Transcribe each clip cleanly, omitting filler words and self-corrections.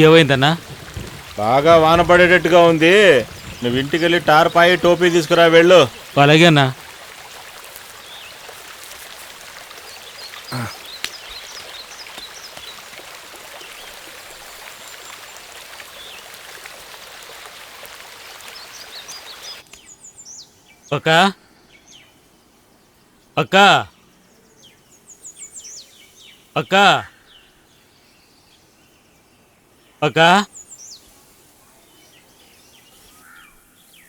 ఏమైందన్నా? బాగా వాన పడేటట్టుగా ఉంది. నువ్వు ఇంటికి వెళ్ళి టార్పాయి టోపీ తీసుకురా వెళ్ళు. అలాగే అన్నా. అక్క అక్క అక్క అక్క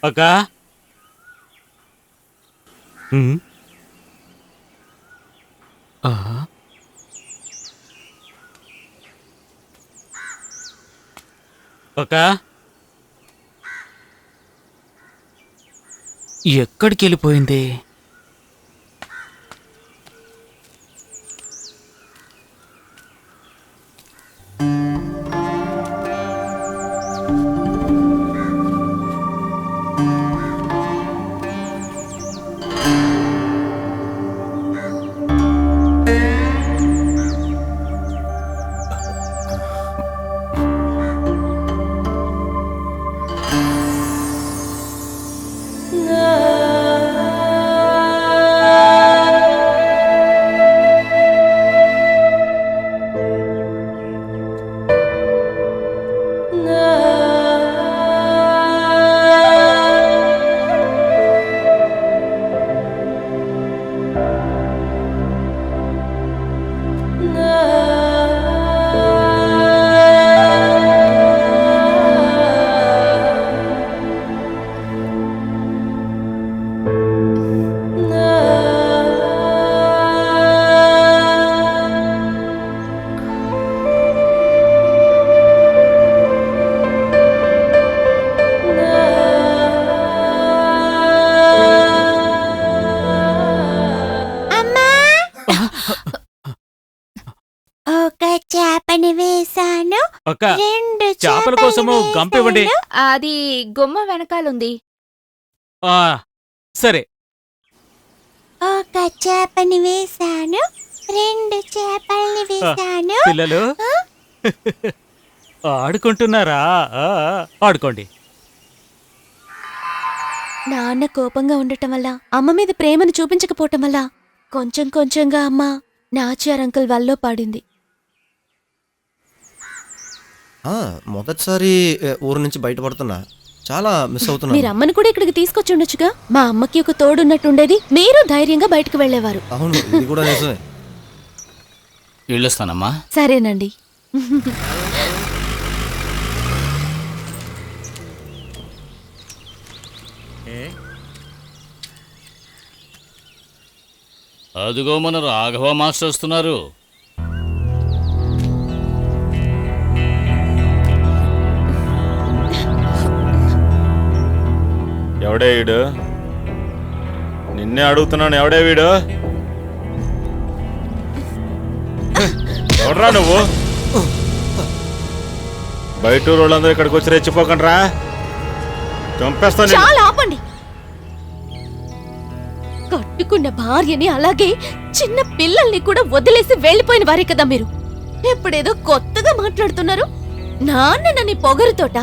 అక్క అక్క ఎక్కడికి వెళ్ళిపోయింది? అక్క చేపల కోసము గంపివ్వండి. అది గుమ్మ వెనకాలుంది. సరే. ఒక చేపని వేశాను, 2 చేపల్ని వేశాను. పిల్లలు ఆడుకుంటున్నారా? ఆడుకోండి. నాన్న కోపంగా ఉండటం వల్ల, అమ్మ మీద ప్రేమను చూపించకపోవటం వల్ల కొంచెం కొంచెంగా అమ్మ నాచార్ అంకుల్ వల్లో పడింది. మొదటిసారి ఊరు నుంచి బయటపడుతున్నా, చాలా మిస్ అవుతున్నా. మీరు అమ్మను కూడా ఇక్కడికి తీసుకొచ్చి ఉండొచ్చుగా. మా అమ్మకి ఒక తోడున్నట్టుండేది, మీరు ధైర్యంగా బయటకు వెళ్లేవారు. అవును, ఇది కూడా నిజమే. వెళ్ళొస్తానమ్మా. సరేనండి. అదిగో మన రాఘవ మాస్టర్ వస్తున్నారు. ఎవడే వీడు? నిన్నే అడుగుతున్నాను, ఎవడే వీడు? ఎవడరా నువ్వు? బయట వాళ్ళందరూ ఇక్కడికి వచ్చి రెచ్చిపోకండి రా, చంపేస్తాను. చాలా ఆపండి. కట్టుకున్న భార్యని, అలాగే చిన్న పిల్లల్ని కూడా వదిలేసి వెళ్లిపోయిన వారే కదా మీరు. ఎప్పుడేదో కొత్తగా మాట్లాడుతున్నారు. నాన్న నన్ను పొగరుతోట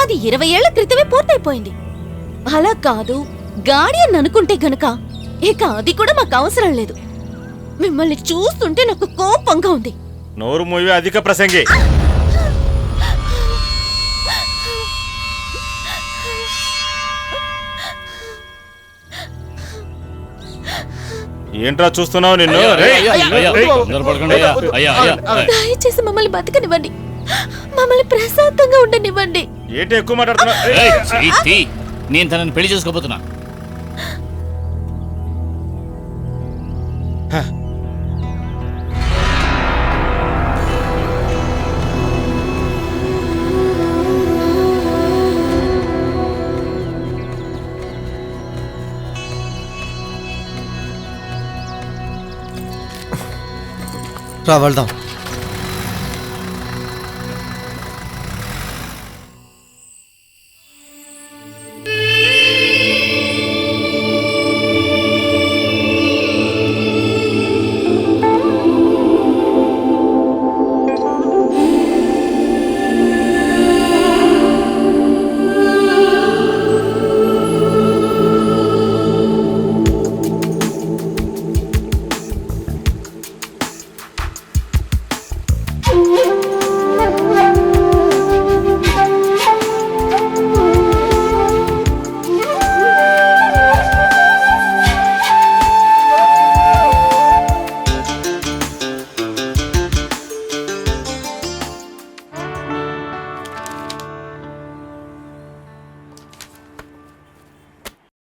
అది 20 ఏళ్ల క్రితమే పూర్తయిపోయింది. అలా కాదు, గార్డియన్ అనుకుంటే గనక ఇక అది కూడా మాకు అవసరం లేదు. మిమ్మల్ని చూస్తుంటే నాకు కోపంగా ఉంది. నోరు మూవి, అధిక ప్రసంగి. ఏంట్రా చూస్తున్నావు నిన్ను? దయచేసి మమ్మల్ని బతకనివ్వండి, మమ్మల్ని ప్రశాంతంగా ఉండనివ్వండి. ఏంటి ఎక్కువ మాట్లాడుతున్నా? నేను తనని పెళ్లి చేసుకోబోతున్నా. రా వెళ్దాం.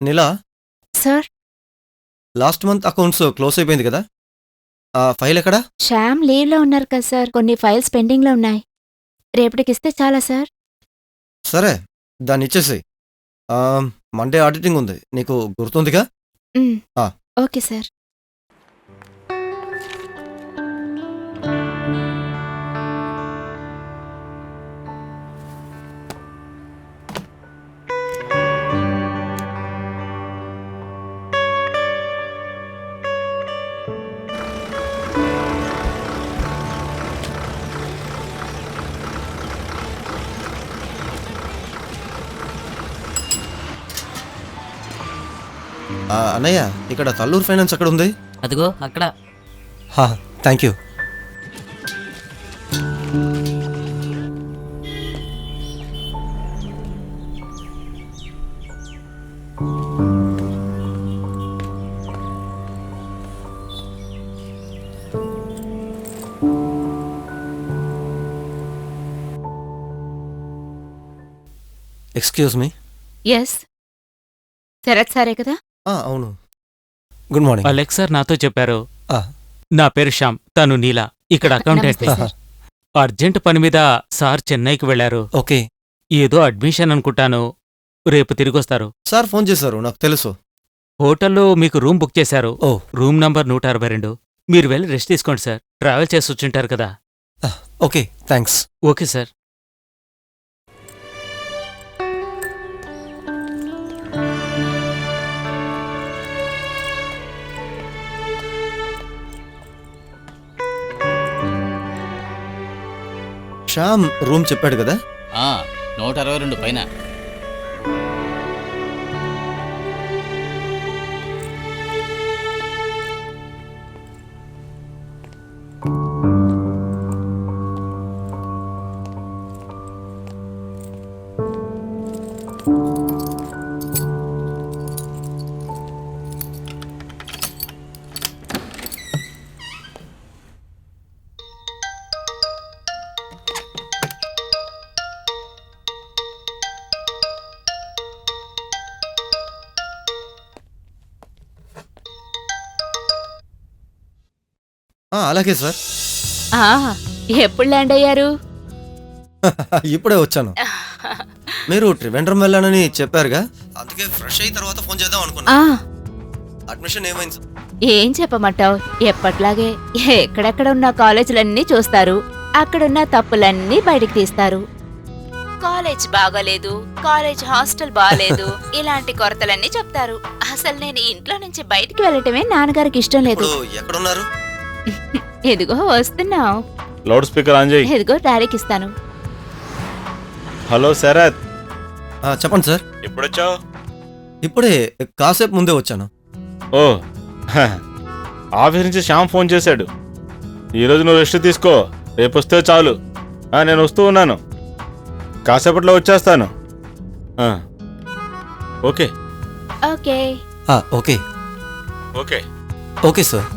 నీలా, sir last month accounts close అయిపోయింది కదా, ఆ ఫైల్ ఎక్కడా? శ్యామ్ లీవ్లో ఉన్నారు కదా సార్, కొన్ని ఫైల్స్ పెండింగ్లో ఉన్నాయి. రేపటికిస్తే చాలా సార్. సరే, దాన్ని ఇచ్చేసేయ్. మండే ఆడిటింగ్ ఉంది, నీకు గుర్తుందిగా? ఉమ్, ఆ. Okay sir. అన్నయ్య, ఇక్కడ తల్లూరు ఫైనాన్స్ ఎక్కడ ఉంది? అదిగో అక్కడ. Thank you. Excuse me. Yes, Sarath సారే కదా? అవును. Good morning. అలెక్స్ సార్ నాతో చెప్పారు. ఆ. నా పేరు శ్యామ్, తను నీలా, ఇక్కడ అకౌంటెంట్. నమస్తే సార్. అర్జెంట్ పని మీద సార్ చెన్నైకి వెళ్లారు. ఓకే. ఏదో అడ్మిషన్ అనుకుంటాను, రేపు తిరిగొస్తారు. సార్ ఫోన్ చేశారు, నాకు తెలుసు. హోటల్లో మీకు రూమ్ బుక్ చేశారు. ఓ. Room number 162. మీరు వెళ్ళి రెస్ట్ తీసుకోండి సార్, ట్రావెల్ చేసి వచ్చుంటారు కదా. Okay, thanks. Okay sir. Shyam room చెప్పాడు కదా? 162 పైన. అలాగే సార్. ఆ, ఎప్పుడు ల్యాండ్ అయ్యారు? ఇప్పుడే వచ్చాను. మీరు త్రివేంద్రం వెళ్ళానని చెప్పారుగా, అందుకే ఫ్రెష్ అయిన తర్వాత ఫోన్ చేద్దాం అనుకున్నా. ఆ, అడ్మిషన్ ఏమైంది సార్? ఏం చెప్పమంటావు, ఎప్పట్లాగే ఎక్కడెక్కడ ఉన్న కాలేజీలన్నీ చూస్తారు, అక్కడున్న తప్పులన్నీ బయటికి తీస్తారు. కాలేజ్ బాగోలేదు, కాలేజ్ హాస్టల్ బాగలేదు, ఇలాంటి కొరతలన్నీ చెప్తారు. అసలు నేను ఇంట్లో నుంచి బయటికి వెళ్ళటమే నాన్నగారికి ఇష్టం లేదు. ఇప్పుడు ఎక్కడున్నారు? ఎదిగో వస్తున్నావు. లౌడ్ స్పీకర్ ఆన్ చేయి. ఎదిగో డాడీకి ఇస్తాను. హలో శరత్, చెప్పండి సార్. ఎప్పుడొచ్చావు? ఇప్పుడే కాసేపు ముందే వచ్చాను. ఓ, ఆఫీస్ నుంచి శ్యామ్ ఫోన్ చేశాడు. ఈరోజు నువ్వు రెస్ట్ తీసుకో, రేపు వస్తే చాలు. నేను వస్తూ ఉన్నాను, కాసేపట్లో వచ్చేస్తాను. Okay okay. Okay okay okay sir.